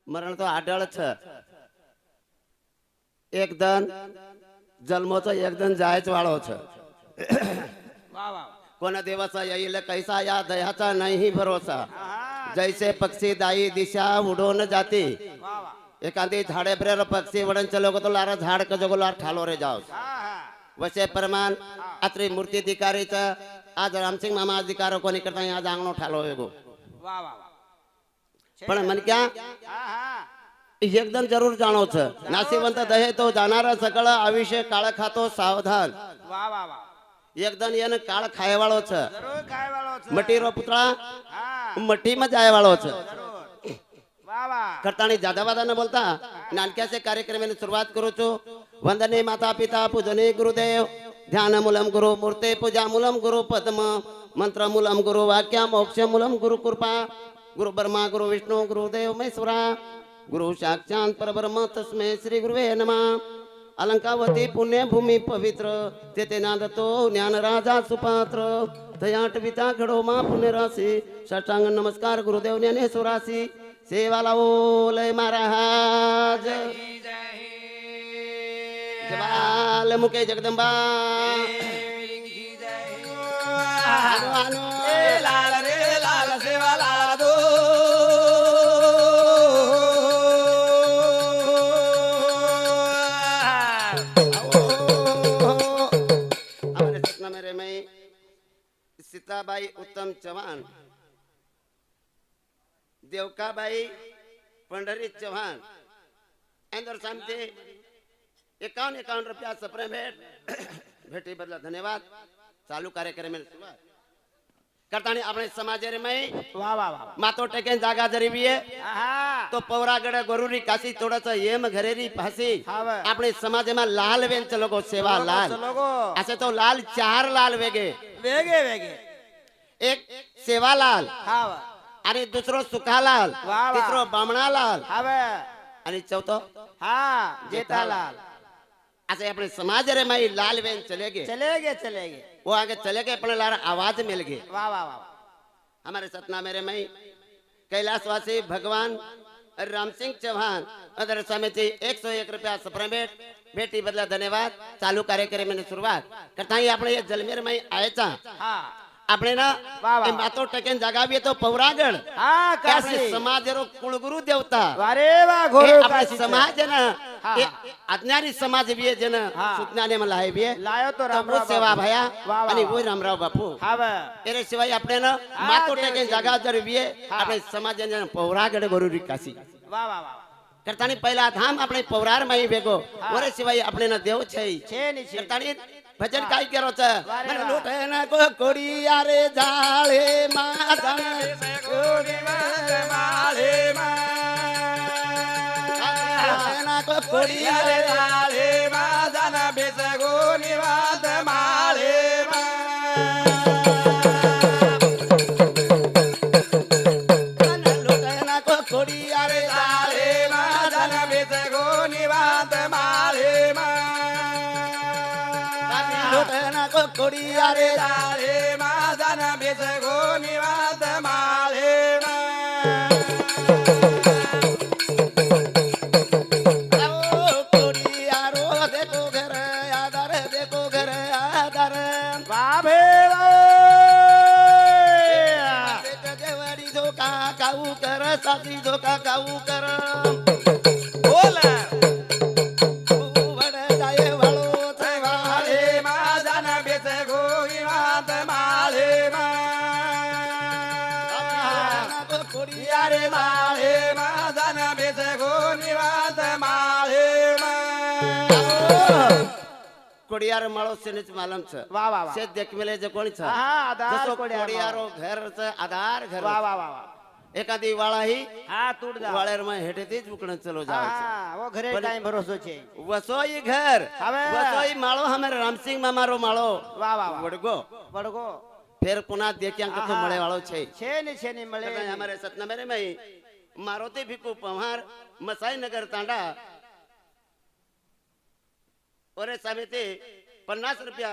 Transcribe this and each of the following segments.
मरण तो आढळ छ एकदन जन्मोचं एकदन जायच वाळो छ वा वा कोणा देवाचा येईल कैसा या दयाचा नाही भरोसा जैसे पक्षी दाई दिशा उडून जाते वा वा एखादी झाडे प्रेर पक्षी वडन चलो तो लारा झाड का जगो लार ठालो रे जाओ वसे प्रमाण अत्री मूर्ती अधिकारीचा आज रामसिंग मामा अधिकार कोणी करता आज आंगणो ठालो वेगो वा वा पण मन क्या एकदम जरूर जाणो छ नासिवंत दहे तो जाणारा सकळ आयुष्य काळ खातो सावधान वा वा वा एकदम येन काळ खायवाळो छ जरूर काय वाळो छ मटी रो पुतळा हा मठी में जायवाळो छ जरूर वा वा करतानी ज्यादा वादा न बोलता नानक्या से कार्यक्रम में शुरुआत करो छो वंदने माता पिता पूजने गुरुदेव ध्यान मूलम गुरु मूर्ते पूजा मूलम गुरु पद्म मंत्र मूलम गुरु वाक्य मोक्ष मूलम गुरु कृपा गुरु ब्रह्मा गुरु विष्णु गुरुदेव महेश्वरा गुरु साक्षात परब्रह्म तस्मै श्री गुरुवे नमः अलंकावती पुण्य भूमि पवित्र तेते नादतो ज्ञान राजा सुपात्र दयाट पिता घडो मा पुण्य राशी साष्टांग नमस्कार गुरुदेव ज्ञानेश्वरासी सेवा लावो लय महाराज जवाल मुके जगदंबा आनो आनो लाल रे लाल सेवा लाल दो हमारे सपना मेरे में सीताबाई उत्तम चव्हाण देवकाबाई पंढरी चव्हाण इंदौर सामते 51 रुपया सप्रे भेट भेटी बदला धन्यवाद चालू कार्यक्रम में सुरुवात करतानी अपने समाज में वा वा वा मातो टेके जागा जरी भी है हा तो पौरागड गोरुरी काशी थोडस येम घरेरी फासी हाव. अपने समाज में लाल वेन चलो गो सेवा लाल लोगो असे तो लाल 4 लाल वेगे वेगे वेगे एक सेवालाल हा वा आणि दुसरो सुखालाल वा वा. तिसरो बामणालाल हावे आणि चौथो हा जेठालाल ऐसे अपने समाज रे में लाल वेन चले गए चले गए वो आगे चले गए अपने लार आवाज मिल गई वा वा वा हमारे सतना मेरे में कैलाशवासी भगवान राम सिंह चौहान अदर समिति 101 रुपया सप्रेमेट बेटी बदला धन्यवाद चालू कार्यक्रम में शुरुआत करता ही अपने ये जलमेर में आयचा हा આપણે ના વાહ, વાહ. એ માતો ટકેન જગાવીએ તો પૌરાગણ हा કે આપણે काशी સમાજનો કુળગુરુ દેવતા वारे वा એ घोरो આપણે काशी સમાજ ને હા, એ હા. આજ્ઞાની સમાજ બી જેને હા. સૂચનાને માં લાવી બી लायो तो राम તો સેવા ભયા વાહ, અને વાહ. ઓય રામરાવ બાપુ हावे એરે સિવાય આપણે ને હા, માતો દેવ ટકેન દેવ. જગા જરવીએ હા. આપણે સમાજ ને પૌરાગણ ગરુરી કાશી वा वा वा કરતાની પહેલા ધામ આપણે પૌરાર માં ભેગો હા. ઓરે સિવાય આપણે ને દેવ છે छे नी छे કરતાની ભજન કાઈ કરો છે વારે મને વાહ. લૂટે ના કો કોડિયા રે જાળે માધન माले मा ના કો કોડિયા રે लाले मा जाना बेस गो निवास माले मा મને લૂટે ના કો કોડિયા રે लाले मा जाना बेस गो निवास माले मा લૂટે ના કો કોડિયા રે लाले मा जाना बेस गो निवास माले मा आओ कोडिया रो देखो घर आदर देखो घर आदर बाबे देवड़ी धोका काऊ कर साथी धोका काऊ कर बोला वड़ जाए वालो थवा माले मा जाना बेस गो निवास माले मा को कोडिया यारे माले मा जाना बेस गो निवास माले मा कोडियार माळो सेनेच मालम छ वाह वाह वाह से देख मिले जे कोणी छ हा आधार जसो कोडियार कोडियारो घर छ आधार घर वाह वाह वाह वाह एखादी वाळा ही हा तूट जा वाळेर में हेठेથી જ ઉકણ ચલો જાવ છે हा वो घरे पण- टाइम भरोसो छे वसोई घर હવે. वसोई माळो हमारे रामसिंह मामारो माळो वाह वाह वाह वडगो बड़गो फेर पुन्हा देख्यांक तो आहा. મળે વાળો છે छे नी मळे કદાચ हमारे सतनमेरे में मारुति भिकू पवार मसाई नगर तांडा ओरे समिति 50 रुपया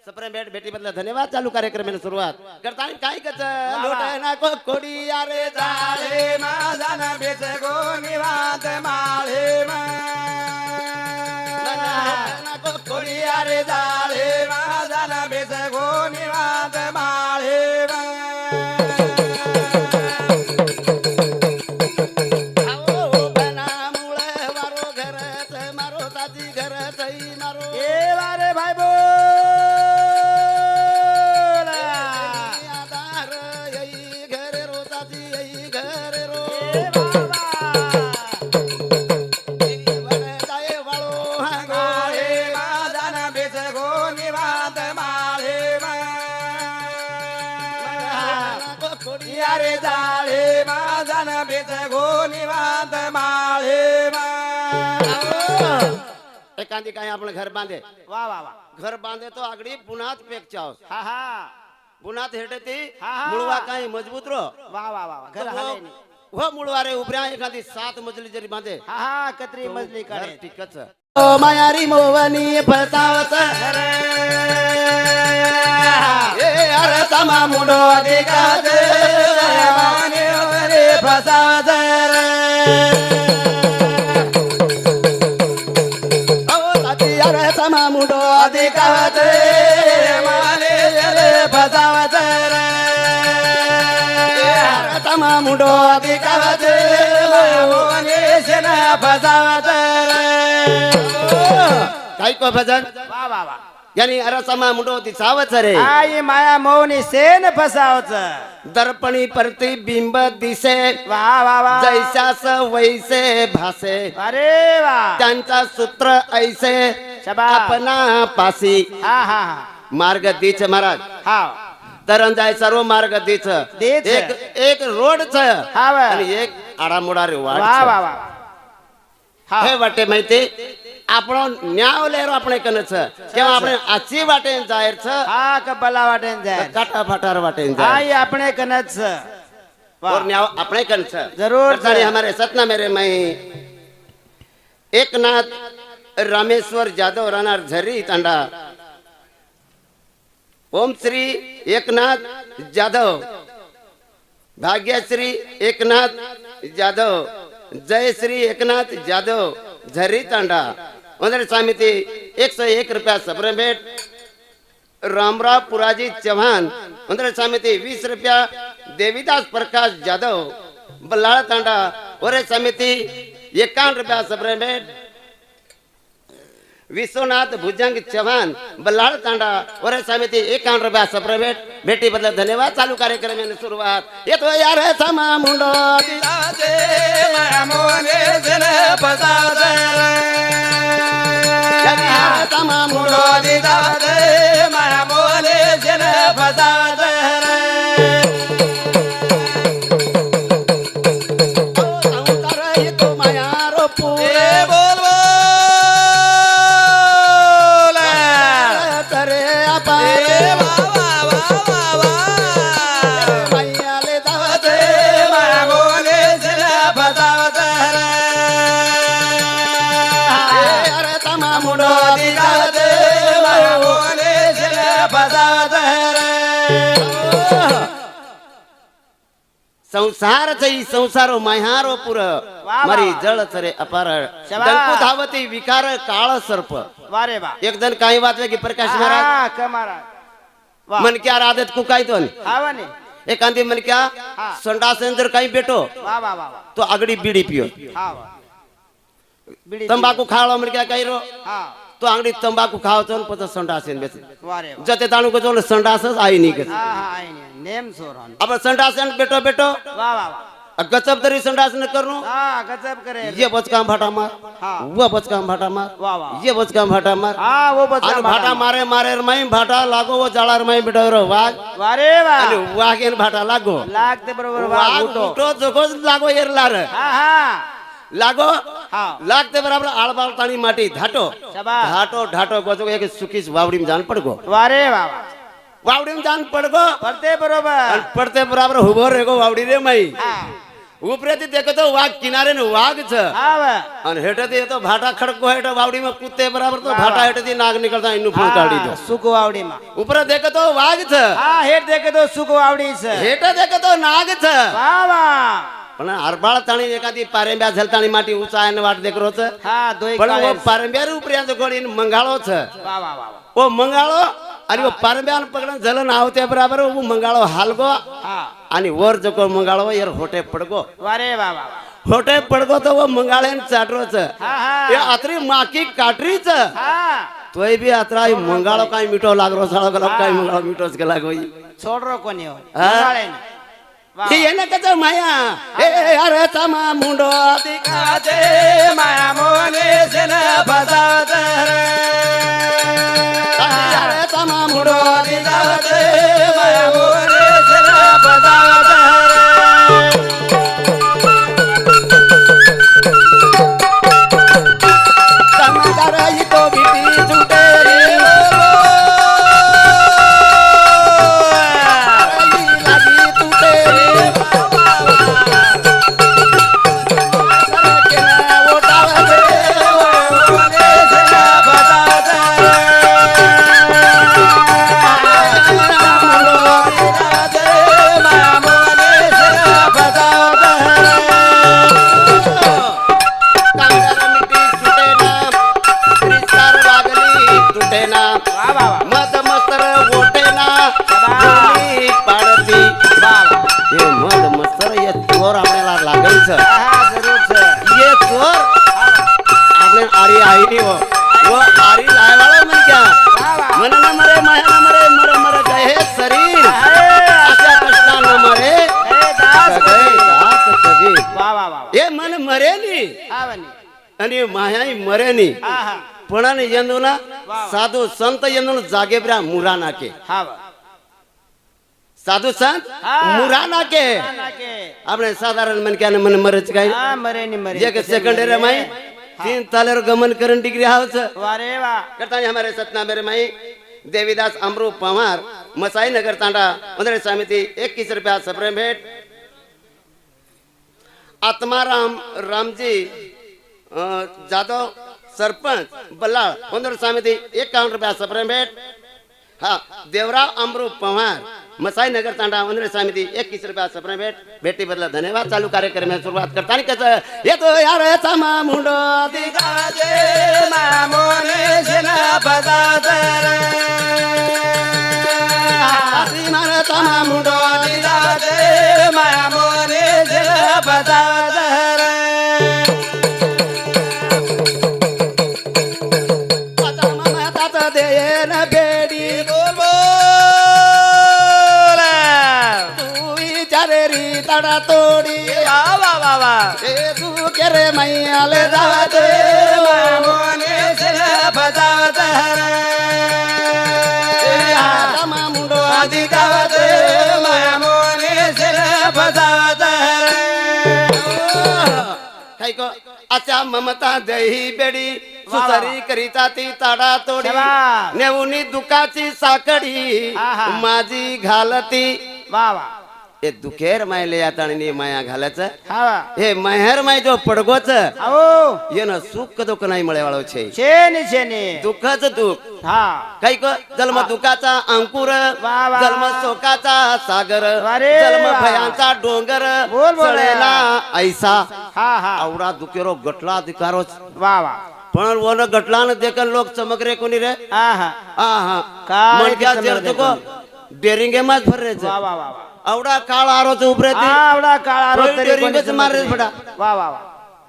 सप्रे बेट बेटी बदला धन्यवाद चालू कार्यक्रम में शुरुआत करता काय कच लोटाना को कोडी यारे लाले मा जाना बेस गो निवांत माळे कोडियारे जाळे माझा बेस गो निवांत माळे ए वारे भाई यारे जाळे माझा बेस गो निवांत माळे एखादी काही आपण घर बांधे वा वा वा घर बांधे तो आगडी बुनात पेकचाव हा हा बुनात हेटती हा, हा. मुळवा काही मजबूत रो वा वा वा घर हाले नाही. हो मुळवारे उभ्या एखादी 7 मजली जरी बांधे हा हा कत्री मजली घर काढे टिकच ओ मायारी मोवनी फसावत ए अरे तमा मुडो दिकात माने रे फसावत ओ ताती अरे तमा मुडो दिकावत माने रे फसावत अरे तमा मुडो दिकावत माने सेना फसावत काही को भजन वा वा वा यानी अरसमा मुडो दिसावच रे आई माया मौनी सेन फसावच दर्पणी प्रतिबिंब दिसे वा वा वा जैसास वैसे भासे अरे वा त्यांचा सूत्र ऐसे शाबास. अपना पासी हा हा हा मार्ग दीच महाराज हा तरण जाय सर्व मार्ग दीच दीच. एक रोड च हा वा. आणि एक आडामोडा रे वाट वा छ. वा वा हा हे वाटे माहिती आपण न्याव लेरो આપણે કને છે કેવા આપણે આછી વાટે જાહેર છે हा कबला वाटेन जाय કાટા ફાટાર વાટે જાહેર आई अपने कनच वा और न्याव આપણે કન છે जरूर अर्थात છે. हमारे सतना मेरे में एकनाथ रामेश्वर जादव राणा झरी तांडा ओम श्री एकनाथ जाधव भाग्यश्री एकनाथ जाधव जय श्री एकनाथ जाधव झरी तांडा उधर समिति 101 रुपया सबरे भेट रामराव पुराजी चौहान उधर समिति 20 रुपया देवीदास प्रकाश जाधव बल्लाड़ तांडा और समिति 51 रुपया सबरे भेट विश्वनाथ भुजंग चौहान बल्लाड़ तांडा और समिति 51 रुपया सबरे भेट भेटी बदल धन्यवाद चालू कार्यक्रम में शुरुआत ये तो यार है समा मुंडो माया मौनी सेन फसावत समा मुंडो मुडो दिकावत माया मौनी सेन फसावत ये तो माया रो ए बोल बोल तरे आपा ए वा वा वा वा वा मैया ले दावत माया मौनी सेन फसावत अरे तमा मुडो मुंडो दिकावत माया मौनी सेन फसावत संसार जई संसारो माहारो पुर वा. मरी जळ चरे अपार शाबास. दंकु धावती विकार काळ सर्प वारे वा एक दिन काही वाचवे की प्रकाश महाराज हा कमारा वा मन क्या आदत को काय तो हावने एखादी मन क्या हा. संडासन जर काही बेटो वा वा वा वा तो आगडी बीडी पियो हा वा बिडी तंबाकू खावला मन क्या काही रो हा तो आगडी तंबाकू खावतो न पत संडासन बेस वारे वा जते ताणू को जो संडासच आई नी के हा हा आईने नेम सोरन अब संडासन बेटो बेटो वा वा वा गचप तरी संडासन करू हा गजब करे ये बचकाम भाटा मार हाँ. वो बचकाम भाटा मार वाह, वाह. ये बचकाम भाटा मार हा वो बच्चा आणि भाटा मारे मारे माई भाटा लागो वो जाळार माई बिडवर वाघ वारे वा आणि वाघेन भाटा लागो लागते बरोबर वा वाघ उठो उठो जोगोच लागो एरलार हा हा लागो हा लागते बराबर आळबाळ ताणी माटी धाटो शाबास. धाटो ढाटो गोजो एक सुकीस वावडीम जान पडगो वारे वा वा वावडीम जान पडगो पडते बरोबर आणि पडते बराबर हुबो रेगो वावडी रे माई हा उपरेती देखतो वाघ किनारे ने वाघ छ हा वा અને હેઠેથી તો ભાટા ખડકો હેઠ વાવડીમાં કૂદતે બરાબર તો વાહ, ભાટા વાહ. હેઠેથી નાગ નીકળતા એનું ફૂલ કાઢી દો सुख वावडी मा ઉપર દેખે તો વાઘ છે हा हेट देखे तो सुख वावडी છે હેઠે દેખે તો નાગ છે वा वा पण अरबाळ ताणी एखादी पारेंब्या झलताणी माटी ऊंचा वाट देखरोच हा दोई पण वो पारेंब्या उपऱ्यांचं गोडीन मंगाळोच वा वा वा वो मंगाळो आणि वो पारेंब्यान पकडन झलन आवते बराबर वो मंगाळो हालगो हा आणि वर जको मंगाळो यार होटे पडगो वारे वा वा होटे पडगो तो वो मंगाळेन चाटरोच हा हा ये अत्री माकी काटरीच हा तोय बी अत्रा मंगाळो काय मिठो लागरो साळो गलो काय मंगाळो मिठोच गेला गोई छोडरो कोणी हो हा? मंगाळेन. वा हे येना कच माया ए अरे तमा मुंडो काचे माया मोने सन फसावत अरे तमा मुंडो काचे माया मोने सन फसावत तमादार ही तो बिटी झुटे रे लागी तुटे रे सरकेना ओटावे मोने सन फसावत काचे माया मोने सन फसावत कांगार मिठी सुटेना त्रिस्तार वागली तुटेना वा वा वा मद मस्तर ओटेना गोली पाडती हे मद मस्तर ये चोर आपल्याला लागलच हा जरूर सर ये चोर आपले आरी आई नी वो आरी लायवाळो म्हण क्या वा वा मन न मरे माया न मरे मर मर गए शरीर अशा कष्टा न मरे हे दास सगळे दास कबीर वा वा वा हे मन मरे नी हा बनी आणि मायाई मरे नी हा हा पण यंदुना साधू संत यंदुन जागेब्रा मुरा नाके हा वा साधू संत हा. मुरा नाके नाके આપણે સાધારણ મન કે મને મરજ કાઈ हा मरे नि मरे જે કે સેકન્ડરી માં तीन तालेर गमन करण डिग्री हावच वारे वा करता हमारे सतना मेरे माई देवीदास अमरू पवार मसाई नगर तांडा मंदिर समिति 21 रुपया सप्रे भेंट आत्माराम रामजी जादव सरपंच बल्लाळ मंदिर समिति 51 रुपया सप्रे भेंट हाँ देवराव अमरू पवार मसाई नगर तांडा मंदिर समिति 21 रुपया सप्रे भेंट भेटी बदला धन्यवाद चालू कार्यक्रम में शुरुआत करता नहीं कैसे ये तो यार तमा मुंडो काचे माया मोने सन फसावत मारे तमा मुंडो काचे माया मोने सन फसावत तात देन बेडी बोल बोल तू विचारे री तडा तोडी वा वा वा वा ए तू केरे मैयाले काचे जाते माया मोने सन फसावत तमा मुंडो काचे माया मोने सन फसावत काय को अच्छा ममता दही बेडी सुसरी करिता ती ताडा तोडी शाबास. नेऊनी दुखाची साकडी आहा. माझी घालती वा वा ए दुखेर मायले याताणी माया घालायचं हा वा हे मेहर माय जो पडगोच आओ येन सुख दुःख नाही મળે વાળો છે छेनी छेनी दुःखच दुःख हा काही को जन्म दुःखाचा अंकुर वा वा. जन्म शोकाचा सागर वारे जन्म वा. भयांचा डोंगर बोल बोल. चढेला ऐसा हा हा आवडा दुखेरो गटला अधिकारोच वा वा पण वन गटला न देखन लोक चमकरे कोणी रे हा हा हा हा काय मन क्या ते देर चमकरे तुको डेरिंगे माच भररेच वा वा वा वा आवडा काळ आरोच उभरे ती आवडा काळा रोज तरी डेरिंगच कोणी मारे चमक फटा. नाही. वा वा वा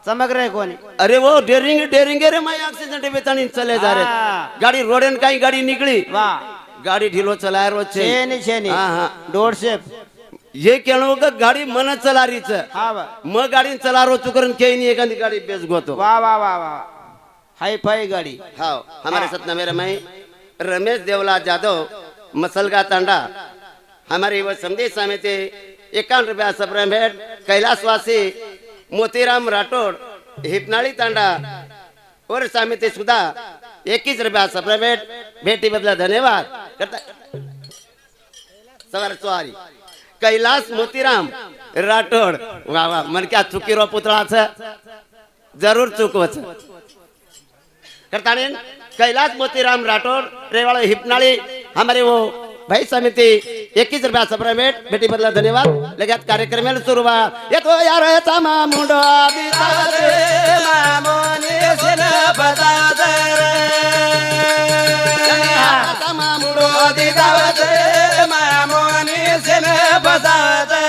चमक रे कोणी अरे वो डेरिंगे रे मैं एक्सीडेंट बेतानी चले जा रहे हाँ. गाड़ी रोडन का ही गाड़ी निकली वा गाड़ी ढीलो चला रोज छे छेनी छेनी हाँ हाँ दोडशे ये कहणं का गाड़ी मन चला रही छ हा वा मग गाड़ी चला रो चुकरन के नहीं एखादी गाड़ी बेच गोतो वा वा वा वा हाय फाय गाडी हाँ हमारे सतना मेरे मैं रमेश देवला जादव मसलगा तांडा हमारी वो संदेश समिति 51 रुपया सप्रे भेंट कैलाशवासी मोतीराम राठौड़ हिपनाली तांडा और समिति सुधा 21 रुपया सप्रे भेंट भेटी बदला धन्यवाद करता सवार सवारी कैलाश मोतीराम राठौड़ वाह वाह मन क्या चुकी रो पुतळा छ जरूर चुकवच करता कैलाश मोतीराम राठौड़ रेवाड़ा हिपनाली हमारे वो भाई समिती 21 रुपया सप्रेमेट बेटी बदला धन्यवाद लगेच कार्यक्रमाला सुरुवात येतो यार चामा मुंडो दिसाचे मामोनी सिन पदादर चामा मुंडो दिसाचे मामोनी सिन पदादर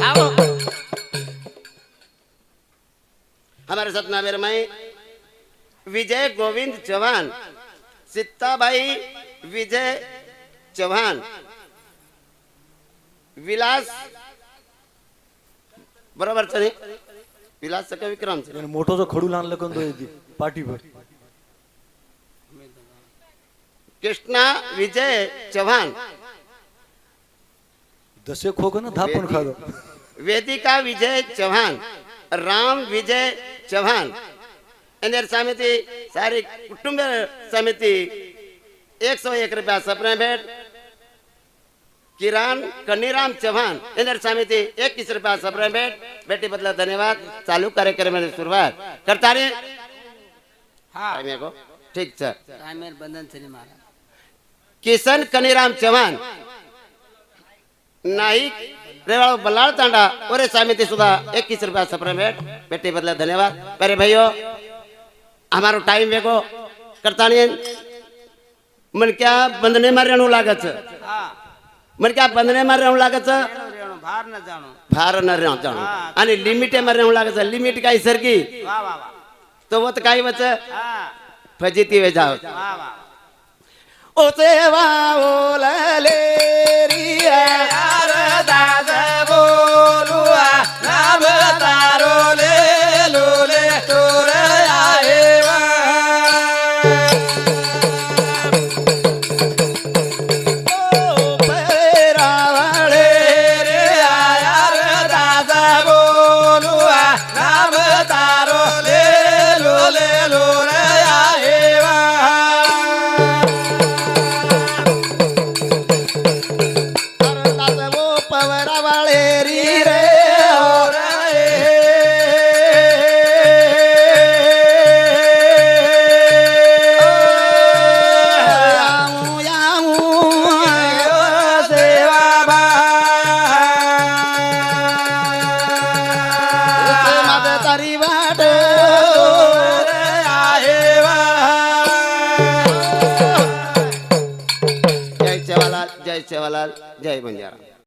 आओ हमारे सतनामेर में विजय गोविंद चौहान सीताबाई विजय चौहान विलास बरोबर चने विलास का विक्रम से आणि मोठं जो खडू आणलं कोण तो पाठीवर कृष्णा विजय चौहान दसे खोग ना धापण खाग वेदिका विजय चौहान राम विजय चौहान इंदर समिति सारी कुटुंब समिति 101 रुपया सपने भेंट किरण कन्नीराम चौहान इंदर समिति 21 रुपया सपने भेंट बेटी बदला धन्यवाद चालू कार्यक्रम में शुरुआत करता रहे हाँ मेरे को ठीक सर टाइमर बंधन से नहीं मारा किशन कन्नीराम चौहान नाईक रेवाड़ा बल्लाड़ तांडा और समिति सुधा 21 रुपया सपने भेंट बेटी बदला धन्यवाद मेरे भाइयों हमारो टाइम वेगो करता नहीं मन क्या बंधने में रहने लागत हाँ मन क्या बंधने में रहने लागत बाहर न जानो भार न रहने जानो आणि लिमिट में रहने लागत लिमिट काय सर की वाह वाह वाह तो वो तो काय बच हाँ फजीती वे जाओ वाह वाह ओ सेवा ओलले रिया यार दास बोलुआ नाम तारो ले लोले तोर आए पेरावळे रे यार दास बोलुआ नाम तारो ले लोले लोर आए दास वो पवरावळे री रे और याऊ याऊ सेवा माझं तारी वाट जय सेवालाल जय सेवालाल जय बंजारा